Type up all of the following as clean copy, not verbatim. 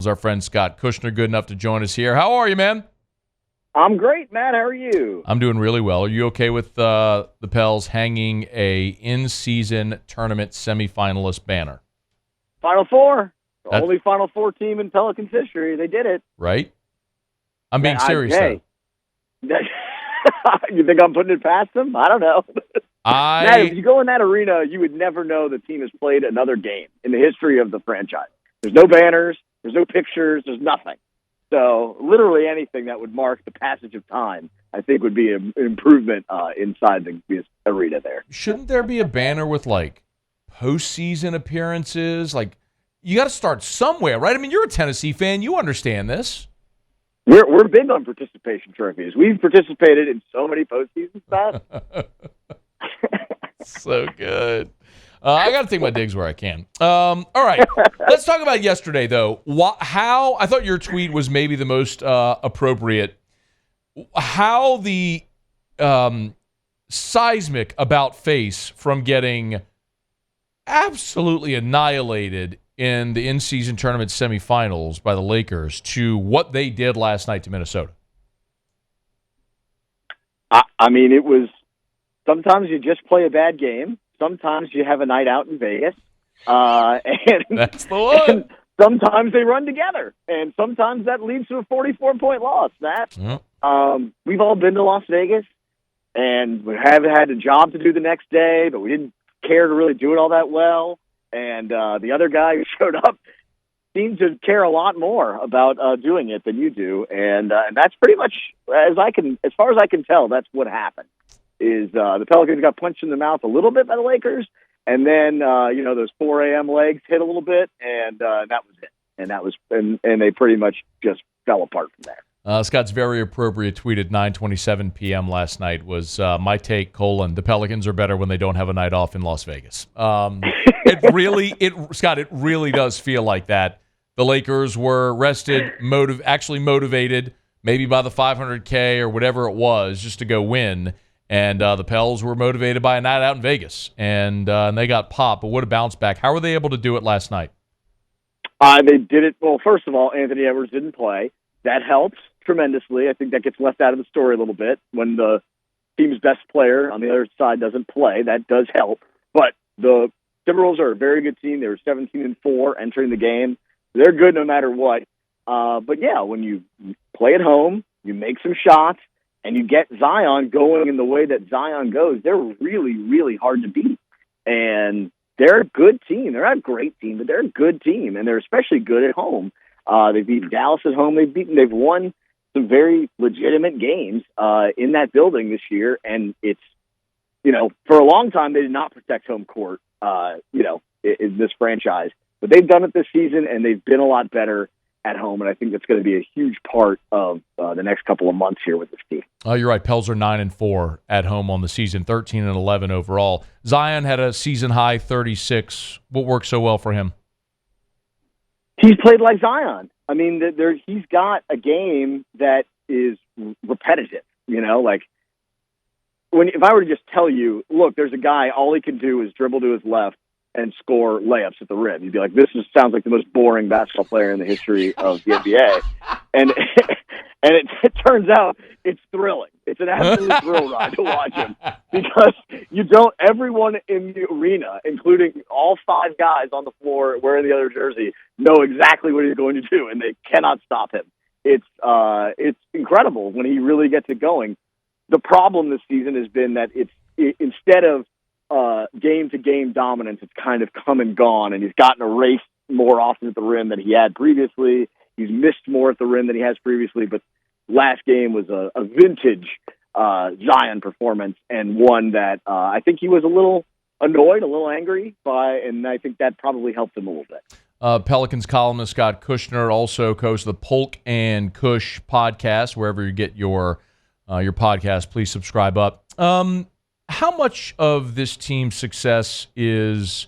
Our friend Scott Kushner, good enough to join us here. How are you, man? I'm great, Matt. How are you? I'm doing really well. Are you okay with the Pels hanging a in-season tournament semifinalist banner? Final Four. The only Final Four team in Pelicans history. They did it. Right? I'm being serious, hey. You think I'm putting it past them? I don't know. Matt, if you go in that arena, you would never know the team has played another game in the history of the franchise. There's no banners. There's no pictures. There's nothing. So literally anything that would mark the passage of time, I think, would be an improvement inside the arena there. Shouldn't there be a banner with, like, postseason appearances? Like, you got to start somewhere, right? I mean, you're a Tennessee fan. You understand this. We're big on participation trophies. We've participated in so many postseasons, Matt. So good. I got to take my digs where I can. All right. Let's talk about yesterday, though. How I thought your tweet was maybe the most appropriate. How the seismic about face from getting absolutely annihilated in the in-season tournament semifinals by the Lakers to what they did last night to Minnesota. I mean, it was sometimes you just play a bad game. Sometimes you have a night out in Vegas, and that's the one. And sometimes they run together, and sometimes that leads to a 44-point loss. We've all been to Las Vegas, and we have had a job to do the next day, but we didn't care to really do it all that well. And the other guy who showed up seemed to care a lot more about doing it than you do, and that's pretty much as far as I can tell, that's what happened. Is the Pelicans got punched in the mouth a little bit by the Lakers, and then those 4 a.m. legs hit a little bit, and that was it. And they pretty much just fell apart from there. Scott's very appropriate tweet at 9:27 p.m. last night was my take: the Pelicans are better when they don't have a night off in Las Vegas. Scott, it really does feel like that. The Lakers were rested, actually motivated, maybe by the 500K or whatever it was, just to go win. And the Pels were motivated by a night out in Vegas, and they got popped. But what a bounce back. How were they able to do it last night? They did it. Well, first of all, Anthony Edwards didn't play. That helps tremendously. I think that gets left out of the story a little bit. When the team's best player on the other side doesn't play, that does help. But the Timberwolves are a very good team. They were 17-4 entering the game. They're good no matter what. But, yeah, when you play at home, you make some shots, and you get Zion going in the way that Zion goes, they're really, really hard to beat. And they're a good team. They're not a great team, but they're a good team, and they're especially good at home. They beat Dallas at home. They've won some very legitimate games in that building this year, and it's, for a long time they did not protect home court, in this franchise. But they've done it this season, and they've been a lot better at home, and I think that's going to be a huge part of the next couple of months here with this team. Oh, you're right. Pels are 9-4 at home on the season, 13-11 overall. Zion had a season-high 36. What worked so well for him? He's played like Zion. I mean, he's got a game that is repetitive, like if I were to just tell you, look, there's a guy, all he can do is dribble to his left and score layups at the rim. You'd be like, this sounds like the most boring basketball player in the history of the NBA. And it turns out it's thrilling. It's an absolute thrill ride to watch him because everyone in the arena, including all 5 guys on the floor wearing the other jersey, know exactly what he's going to do, and they cannot stop him. It's incredible when he really gets it going. The problem this season has been that instead of game-to-game dominance, it's kind of come and gone, and he's gotten erased more often at the rim than he had previously. He's missed more at the rim than he has previously, but last game was a vintage Zion performance, and one that I think he was a little annoyed, a little angry by, and I think that probably helped him a little bit. Pelicans columnist Scott Kushner, also hosts the Polk and Kush Podcast. Wherever you get your podcast, please subscribe up. How much of this team's success is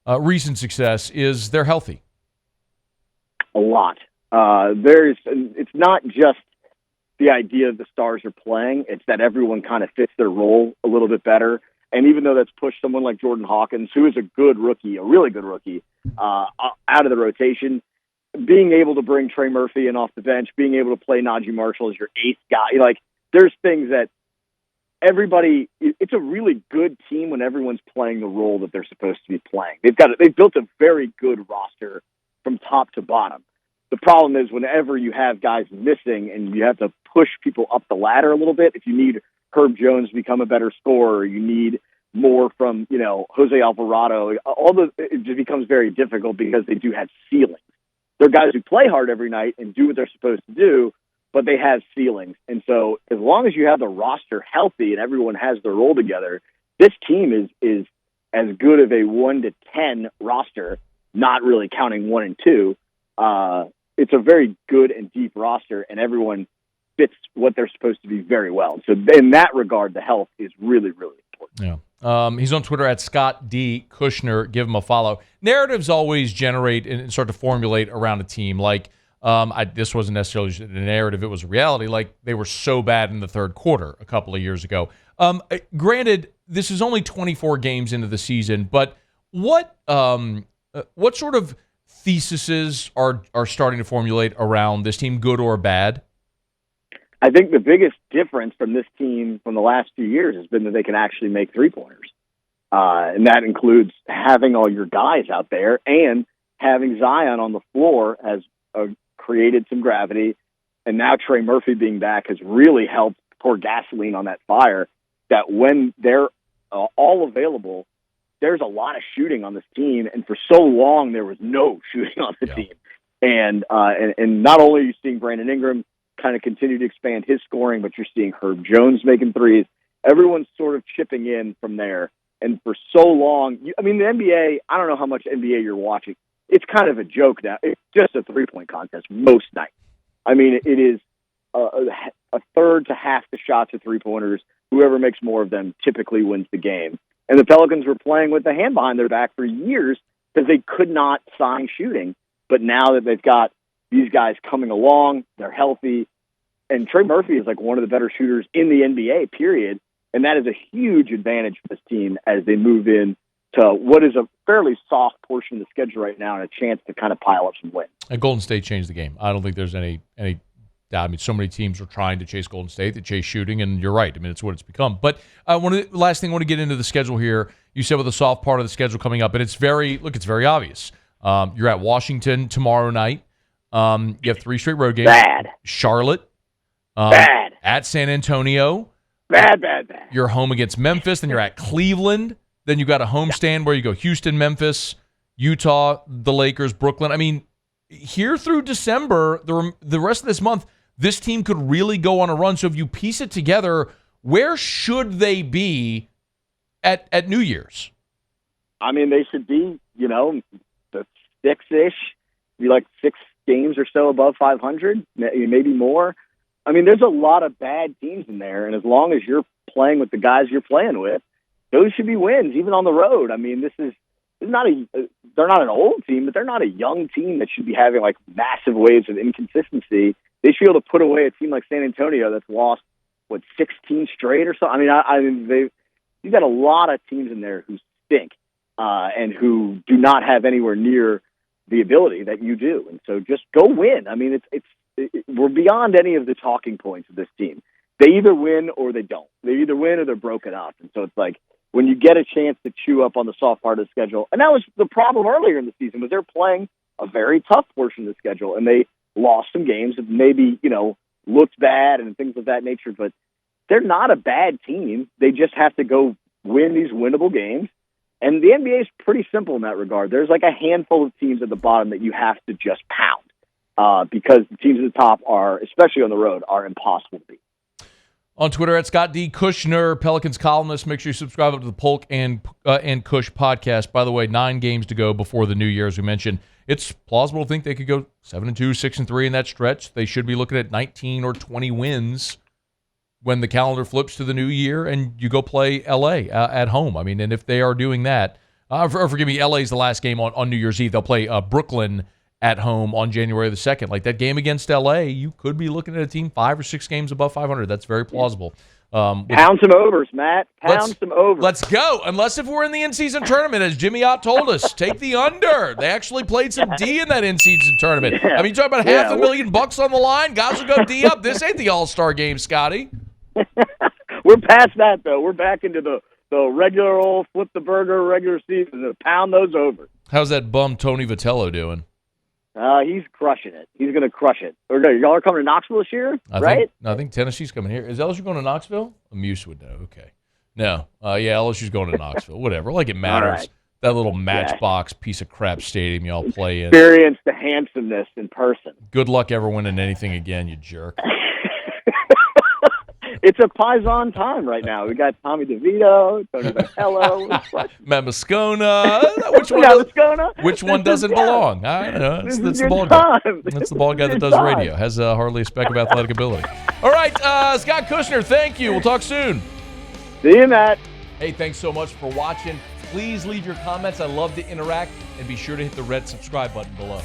recent success is they're healthy? A lot. It's not just the idea the stars are playing. It's that everyone kind of fits their role a little bit better. And even though that's pushed someone like Jordan Hawkins, who is a good rookie, a really good rookie, out of the rotation, being able to bring Trey Murphy in off the bench, being able to play Najee Marshall as your eighth guy, like there's things that everybody, it's a really good team when everyone's playing the role that they're supposed to be playing. They've built a very good roster from top to bottom. The problem is whenever you have guys missing and you have to push people up the ladder a little bit, if you need Herb Jones to become a better scorer, you need more from, Jose Alvarado, it just becomes very difficult because they do have ceilings. They're guys who play hard every night and do what they're supposed to do, but they have ceilings. And so as long as you have the roster healthy and everyone has their role together, this team is as good of a 1 to 10 roster, not really counting 1 and 2. It's a very good and deep roster, and everyone fits what they're supposed to be very well. So in that regard, the health is really, really important. Yeah. He's on Twitter at Scott D. Kushner. Give him a follow. Narratives always generate and start to formulate around a team. Like, this wasn't necessarily a narrative, it was a reality. Like, they were so bad in the third quarter a couple of years ago. Granted, this is only 24 games into the season, but what sort of theses are starting to formulate around this team, good or bad? I think the biggest difference from this team from the last few years has been that they can actually make three-pointers. And that includes having all your guys out there, and having Zion on the floor has created some gravity. And now Trey Murphy being back has really helped pour gasoline on that fire, that when they're all available, there's a lot of shooting on this team. And for so long, there was no shooting on the team. And not only are you seeing Brandon Ingram kind of continue to expand his scoring, but you're seeing Herb Jones making threes. Everyone's sort of chipping in from there. And for so long, the NBA, I don't know how much NBA you're watching. It's kind of a joke now. It's just a three-point contest most nights. I mean, it is a third to half the shots at three-pointers. Whoever makes more of them typically wins the game. And the Pelicans were playing with the hand behind their back for years because they could not sign shooting. But now that they've got these guys coming along, they're healthy, and Trey Murphy is like one of the better shooters in the NBA, period. And that is a huge advantage for this team as they move in to what is a fairly soft portion of the schedule right now, and a chance to kind of pile up some wins. And Golden State changed the game. I don't think there's any doubt. I mean, so many teams are trying to chase Golden State, they chase shooting, and you're right. I mean, it's what it's become. But last thing I want to get into the schedule here. You said with the soft part of the schedule coming up, and it's very obvious. You're at Washington tomorrow night. You have 3 straight road games. Bad. Charlotte. Bad. At San Antonio. Bad. You're home against Memphis. Then you're at Cleveland. Then you've got a homestand where you go Houston, Memphis, Utah, the Lakers, Brooklyn. I mean, here through December, the rest of this month, this team could really go on a run. So if you piece it together, where should they be at New Year's? I mean, they should be, the 6-ish, be like 6 games or so above 500, maybe more. I mean, there's a lot of bad teams in there, and as long as you're playing with the guys you're playing with, those should be wins, even on the road. I mean, they're not an old team, but they're not a young team that should be having like massive waves of inconsistency. They should be able to put away a team like San Antonio that's lost 16 straight or something. You've got a lot of teams in there who stink and who do not have anywhere near the ability that you do. And so just go win. I mean, we're beyond any of the talking points of this team. They either win or they don't. They either win or they're broken up. And so it's like when you get a chance to chew up on the soft part of the schedule, and that was the problem earlier in the season, was they're playing a very tough portion of the schedule, and they lost some games that maybe, looked bad and things of that nature, but they're not a bad team. They just have to go win these winnable games. And the NBA is pretty simple in that regard. There's like a handful of teams at the bottom that you have to just pound because the teams at the top are, especially on the road, are impossible to beat. On Twitter at Scott D. Kushner, Pelicans columnist. Make sure you subscribe to the Polk and Kush podcast. By the way, 9 games to go before the new year, as we mentioned. It's plausible to think they could go 7-2, 6-3 in that stretch. They should be looking at 19 or 20 wins when the calendar flips to the new year and you go play L.A. At home. I mean, and if they are doing that, forgive me, L.A. is the last game on New Year's Eve. They'll play Brooklyn at home on January the 2nd. Like that game against L.A., you could be looking at a team 5 or 6 games above 500. That's very plausible. Pound some overs, Matt. Pound some overs. Let's go. Unless if we're in the in-season tournament, as Jimmy Ott told us, take the under. They actually played some D in that in-season tournament. Yeah. I mean, you talking about $500,000 on the line? Guys will go D up. This ain't the All-Star game, Scotty. We're past that, though. We're back into the regular old flip the burger regular season and pound those overs. How's that bum Tony Vitello doing? He's crushing it. He's going to crush it. Y'all are coming to Knoxville this year, right? I think Tennessee's coming here. Is LSU going to Knoxville? Muse would know. Okay. No. Yeah, LSU's going to Knoxville. Whatever. Like it matters. Right. That little matchbox piece of crap stadium y'all play in. Experience the handsomeness in person. Good luck ever winning anything again, you jerk. It's a Paisan time right now. We got Tommy DeVito, Tony Vitello, Matt Moscona. Which one doesn't belong? I don't know. That's the ball guy. That's the ball guy that does radio. Has hardly a speck of athletic ability. All right, Scott Kushner, thank you. We'll talk soon. See you, Matt. Hey, thanks so much for watching. Please leave your comments. I love to interact. And be sure to hit the red subscribe button below.